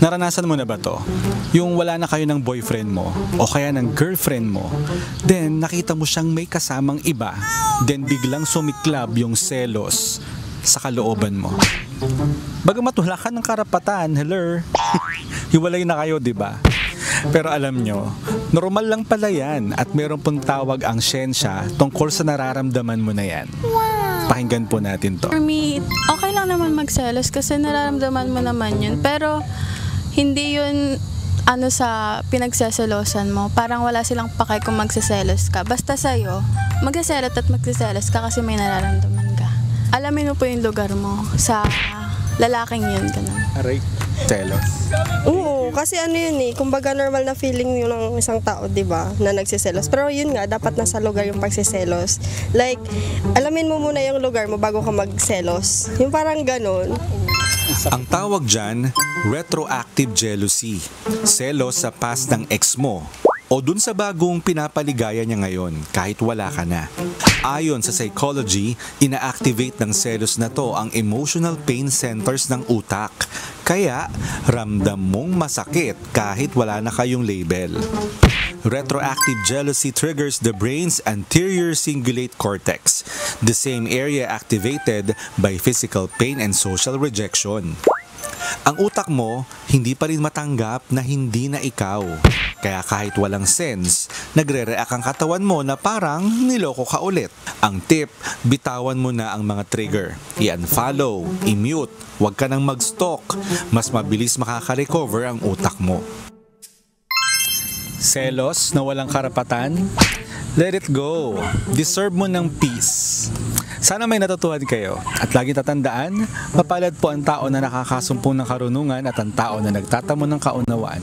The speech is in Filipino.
Naranasan mo na ba to? Yung wala na kayo ng boyfriend mo o kaya ng girlfriend mo, then nakita mo siyang may kasamang iba, then biglang sumiklab yung selos sa kalooban mo. Bagamat wala ka ng karapatan, hello? Hiwalay na kayo, di ba? Pero alam nyo, normal lang pala yan at meron pong tawag ang siyensya tungkol sa nararamdaman mo na yan. Pakinggan po natin to. For me, okay lang naman magselos kasi nararamdaman mo naman yun. Pero hindi yun sa pinagseselosan mo. Parang wala silang pakay kung magseselos ka. Basta sa'yo, magseselot at magseselos ka kasi may nararamdaman ka. Alamin mo po yung lugar mo sa lalaking yun. Ganun. Aray, selos. Oo, kasi yun kumbaga normal na feeling yun ng isang tao, di ba, na nagsiselos. Pero yun nga, dapat nasa lugar yung pagsiselos. Like, alamin mo muna yung lugar mo bago ka magselos. Yung parang ganun. Ang tawag dyan, retroactive jealousy. Selos sa past ng ex mo o dun sa bagong pinapaligaya niya ngayon kahit wala ka na. Ayon sa psychology, ina-activate ng selos na to ang emotional pain centers ng utak. Kaya, ramdam mong masakit kahit wala na kayong label. Retroactive jealousy triggers the brain's anterior cingulate cortex, the same area activated by physical pain and social rejection. Ang utak mo, hindi pa rin matanggap na hindi na ikaw. Kaya kahit walang sense, nagre-react ang katawan mo na parang niloko ka ulit. Ang tip, bitawan mo na ang mga trigger. I-unfollow, i-mute, huwag ka nang mag-stalk. Mas mabilis makaka-recover ang utak mo. Selos na walang karapatan? Let it go. Deserve mo ng peace. Sana may natutuhan kayo at laging tatandaan, mapalad po ang tao na nakakasumpong ng karunungan at ang tao na nagtatamo ng kaunawaan.